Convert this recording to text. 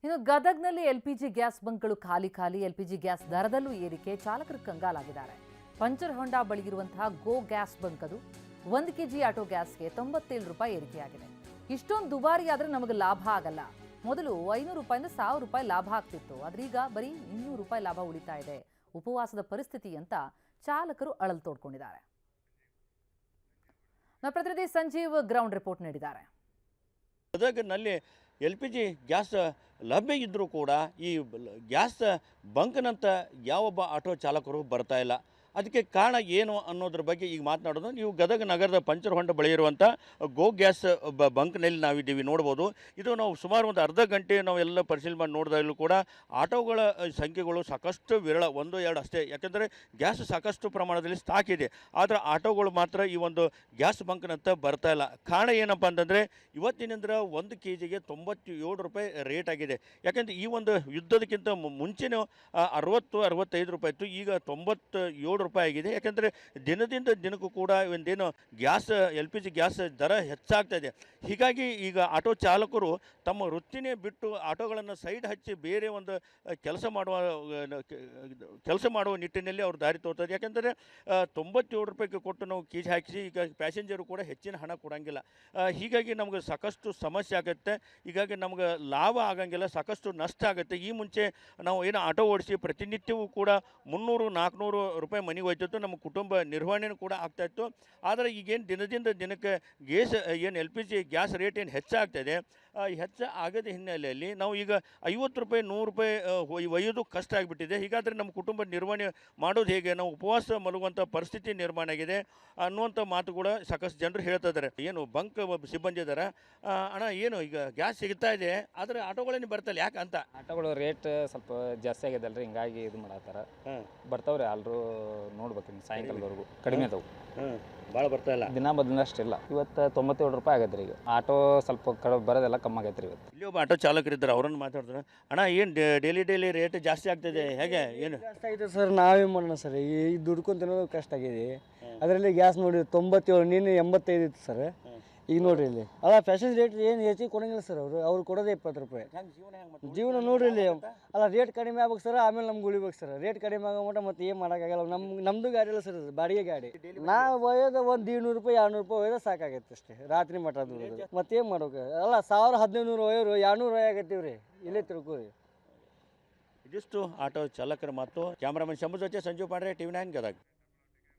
ಇನ್ನು ಗದಗ್ನಲ್ಲಿ LPG gas ಬಂಕ್ಗಳು ಖಾಲಿ ಎಲ್ಪಿಜಿ ಗ್ಯಾಸ್ ದರದಲ್ಲೂ ಏರಿಕೆ, ಚಾಲಕರು ಕಂಗಾಲಾಗಿದ್ದಾರೆ. ಪಂಚರ್ ಹೊಂಡಾ ಬಳಿ ಇರುವಂತಹ ಗೋ ಗ್ಯಾಸ್ ಬಂಕ್ ಅದು 1 ಕೆಜಿ ಆಟೋ ಗ್ಯಾಸ್ಗೆ 97 ರೂಪಾಯಿ ಏರಿಕೆಯಾಗಿದೆ. ಇಷ್ಟೊಂದು ದುಬಾರಿ ಆದ್ರೆ ನಮಗೆ ಲಾಭ ಆಗಲ್ಲ. ಮೊದಲು 500 ರೂಪಾಯಿಂದ 1000 ರೂಪಾಯಿ ಲಾಭ ಆಗ್ತಿತ್ತು, ಆದ್ರೆ ಈಗ ಬರೀ 200 ರೂಪಾಯಿ ಲಾಭ ಉಳಿತಾ ಇದೆ. ಉಪವಾಸದ ಪರಿಸ್ಥಿತಿ ಅಂತ ಚಾಲಕರು ಅಳಲು ತೋಡ್ಕೊಂಡಿದ್ದಾರೆ. ನಮ್ಮ ಪ್ರತಿನಿಧಿ ಸಂಜೀವ್ ಗ್ರೌಂಡ್ ರಿಪೋರ್ಟ್ ನೀಡಿದ್ದಾರೆ. ಗದಗನಲ್ಲಿ LPG ಗ್ಯಾಸ್ ಲಭ್ಯ ಇದ್ದರೂ ಕೂಡ ಈ ಗ್ಯಾಸ್ ಬಂಕ್ನಂತ ಯಾವೊಬ್ಬ ಆಟೋ ಚಾಲಕರು ಬರ್ತಾ ಇಲ್ಲ. ಅದಕ್ಕೆ ಕಾರಣ ಏನು ಅನ್ನೋದ್ರ ಬಗ್ಗೆ ಈಗ ಮಾತನಾಡೋದು. ನೀವು ಗದಗ ನಗರದ ಪಂಚರ್ ಹೊಂಡ ಬಳಿ ಇರುವಂಥ ಗೋ ಗ್ಯಾಸ್ ಬಂಕ್ನಲ್ಲಿ ನಾವಿದ್ದೀವಿ, ನೋಡ್ಬೋದು. ಇದು ನಾವು ಸುಮಾರು ಒಂದು ಅರ್ಧ ಗಂಟೆ ನಾವು ಎಲ್ಲ ಪರಿಶೀಲನೆ ಮಾಡಿ ನೋಡಿದಾಗಲೂ ಕೂಡ ಆಟೋಗಳ ಸಂಖ್ಯೆಗಳು ಸಾಕಷ್ಟು ವಿರಳ, 1-2 ಅಷ್ಟೇ. ಯಾಕೆಂದರೆ ಗ್ಯಾಸ್ ಸಾಕಷ್ಟು ಪ್ರಮಾಣದಲ್ಲಿ ಸ್ಟಾಕ್ ಇದೆ, ಆದರೆ ಆಟೋಗಳು ಮಾತ್ರ ಈ ಒಂದು ಗ್ಯಾಸ್ ಬಂಕ್ನಂತ ಬರ್ತಾ ಇಲ್ಲ. ಕಾರಣ ಏನಪ್ಪ ಅಂತಂದರೆ ಇವತ್ತಿನಿಂದ 1 ಕೆಜಿಗೆ 97 ರೂಪಾಯಿ ರೇಟ್ ಆಗಿದೆ. ಯಾಕೆಂದರೆ ಈ ಒಂದು ಯುದ್ಧದಕ್ಕಿಂತ ಮುಂಚೆನೂ 60-65 ರೂಪಾಯಿ ಇತ್ತು, ಈಗ 97 ರೂಪಾಯಿ ಆಗಿದೆ. ಯಾಕೆಂದರೆ ದಿನದಿಂದ ದಿನಕ್ಕೂ ಕೂಡ ಒಂದೇನು ಗ್ಯಾಸ್ LPG ಗ್ಯಾಸ್ ದರ ಹೆಚ್ಚಾಗ್ತಾ ಇದೆ. ಹೀಗಾಗಿ ಈಗ ಆಟೋ ಚಾಲಕರು ತಮ್ಮ ವೃತ್ತಿನೇ ಬಿಟ್ಟು ಆಟೋಗಳನ್ನು ಸೈಡ್ ಹಚ್ಚಿ ಬೇರೆ ಒಂದು ಕೆಲಸ ಮಾಡುವ ನಿಟ್ಟಿನಲ್ಲಿ ಅವರು ದಾರಿ ತೋರ್ತದೆ. ಯಾಕೆಂದರೆ 97 ರೂಪಾಯಿಗೆ ಕೊಟ್ಟು ನಾವು ಕೆಜಿ ಹಾಕಿಸಿ ಈಗ ಪ್ಯಾಸೆಂಜರು ಕೂಡ ಹೆಚ್ಚಿನ ಹಣ ಕೊಡೋಂಗಿಲ್ಲ. ಹೀಗಾಗಿ ನಮಗೆ ಸಾಕಷ್ಟು ಸಮಸ್ಯೆ ಆಗುತ್ತೆ. ಹೀಗಾಗಿ ನಮ್ಗೆ ಲಾಭ ಆಗಂಗಿಲ್ಲ, ಸಾಕಷ್ಟು ನಷ್ಟ ಆಗುತ್ತೆ. ಈ ಮುಂಚೆ ನಾವು ಏನು ಆಟೋ ಓಡಿಸಿ ಪ್ರತಿನಿತ್ಯವೂ ಕೂಡ 300-400 ರೂಪಾಯಿ ಮನೆಗೆ ಹೋಯ್ತಿತ್ತು, ನಮ್ಮ ಕುಟುಂಬ ನಿರ್ವಹಣೆಯೂ ಕೂಡ ಆಗ್ತಾಯಿತ್ತು. ಆದರೆ ಈಗೇನು ದಿನದಿಂದ ದಿನಕ್ಕೆ LPG ಗ್ಯಾಸ್ ರೇಟ್ ಏನು ಹೆಚ್ಚಾಗ್ತಾಯಿದೆ, ಹೆಚ್ಚು ಆಗದ ಹಿನ್ನೆಲೆಯಲ್ಲಿ ನಾವು ಈಗ 50 ರೂಪಾಯಿ 100 ರೂಪಾಯಿ ಒಯ್ಯೋದು ಕಷ್ಟ ಆಗಿಬಿಟ್ಟಿದೆ. ಹೀಗಾದರೆ ನಮ್ಮ ಕುಟುಂಬ ನಿರ್ವಹಣೆ ಮಾಡೋದು ಹೇಗೆ, ನಾವು ಉಪವಾಸ ಮಲಗುವಂಥ ಪರಿಸ್ಥಿತಿ ನಿರ್ಮಾಣ ಆಗಿದೆ ಅನ್ನುವಂಥ ಮಾತು ಕೂಡ ಸಾಕಷ್ಟು ಜನರು ಹೇಳ್ತಾ ಇದ್ದಾರೆ. ಏನು ಬಂಕ್ ಸಿಬ್ಬಂದಿ ಇದ್ದಾರೆ, ಅಣ್ಣ ಏನು ಈಗ ಗ್ಯಾಸ್ ಸಿಗ್ತಾ ಇದೆ, ಆದರೆ ಆಟೋಗಳೇನು ಬರ್ತಾಯಿಲ್ಲ, ಯಾಕೆ ಅಂತ? ಆಟೋಗಳು ರೇಟ್ ಸ್ವಲ್ಪ ಜಾಸ್ತಿ ಆಗಿದೆ ಅಲ್ರಿ, ಹಿಂಗಾಗಿ ಇದು ಮಾಡತ್ತಾರ. ಬರ್ತಾವ್ರಿ ಆಲ್ರು, ನೋಡ್ಬೇಕು ಸಾಯಂಕಾಲದವರೆಗೂ ಕಡಿಮೆ ಅದಾವು, ಭಾಳ ಬರ್ತಾ ಇಲ್ಲ. ದಿನ ಬದಲಷ್ಟೆಲ್ಲ. ಇವತ್ತು 97 ರೂಪಾಯಿ ಆಗೈತೆ ರೀ. ಈಗ ಆಟೋ ಸ್ವಲ್ಪ ಬರೋದೆಲ್ಲ ಕಮ್ಮಿ ಆಗೈತೆ ರೀ ಇವತ್ತು. ಇಲ್ಲಿ ಒಬ್ಬ ಆಟೋ ಚಾಲಕರಿದ್ದಾರೆ, ಅವ್ರನ್ನ ಮಾತಾಡ್ತಾರೆ. ಅಣ್ಣ ಏನು ಡೈಲಿ ರೇಟ್ ಜಾಸ್ತಿ ಆಗ್ತದೆ, ಹೇಗೆ ಏನು ಕಷ್ಟ ಆಗಿದೆ ಸರ್? ನಾವೇನು ಮಾಡೋಣ ಸರ್, ಈ ದುಡ್ಕೊಂಡು ತಿನ್ನೋದು ಕಷ್ಟ ಆಗಿದೆ. ಅದರಲ್ಲಿ ಗ್ಯಾಸ್ ನೋಡಿ 97, ನೀನು 85 ಇತ್ತು ಸರ್. ಈಗ ನೋಡ್ರಿ ಇಲ್ಲಿ ಅಲ್ಲ ಪ್ಯಾಸೆಂಜರ್ ರೇಟ್ ಏನು ಹೆಚ್ಚಿಗೆ ಕೊಡಂಗಿಲ್ಲ ಸರ್. ಅವ್ರು ಕೊಡೋದೇ 20 ರೂಪಾಯಿ. ಜೀವನ ನೋಡ್ರಿ ಇಲ್ಲಿ ಅಲ್ಲ, ರೇಟ್ ಕಡಿಮೆ ಆಗ್ಬೇಕು ಸರ್, ಆಮೇಲೆ ನಮ್ಗೆ ಉಳಿಬೇಕು ಸರ್. ರೇಟ್ ಕಡಿಮೆ ಆಗೋ ಮಟ್ಟ ಮತ್ತೆ ಏನು ಮಾಡೋಕ್ಕಾಗಲ್ಲ. ನಮ್ಮದು ಗಾಡಿ ಇಲ್ಲ ಸರ್, ಬಾಡಿಗೆ ಗಾಡಿ. ನಾವು ಒಯ್ಯೋದು ಒಂದು 200 ರೂಪಾಯಿ 200 ರೂಪಾಯಿ ಒಯ್ಯೋದು ಸಾಕಾಗೈತೆ ಅಷ್ಟೇ, ರಾತ್ರಿ ಮಟ್ಟ ದುಡ್ಡು. ಮತ್ತೇನು ಮಾಡೋಕೆ ಅಲ್ಲ, 1000-1500 ಒಯ್ಯೋರು 200 ಆಗತ್ತೀವಿ ರೀ, ಇಲ್ಲೇ ತಿಳ್ಕೊರಿ. ಇದಿಷ್ಟು ಆಟೋ ಚಾಲಕರ ಮಾತು. ಕ್ಯಾಮ್ರಾಮನ್ ಶಂಭು ಜೊತೆ ಸಂಜೀವ್ ಪಾಂಡ್ರೆ, TV9 ಗದಗ.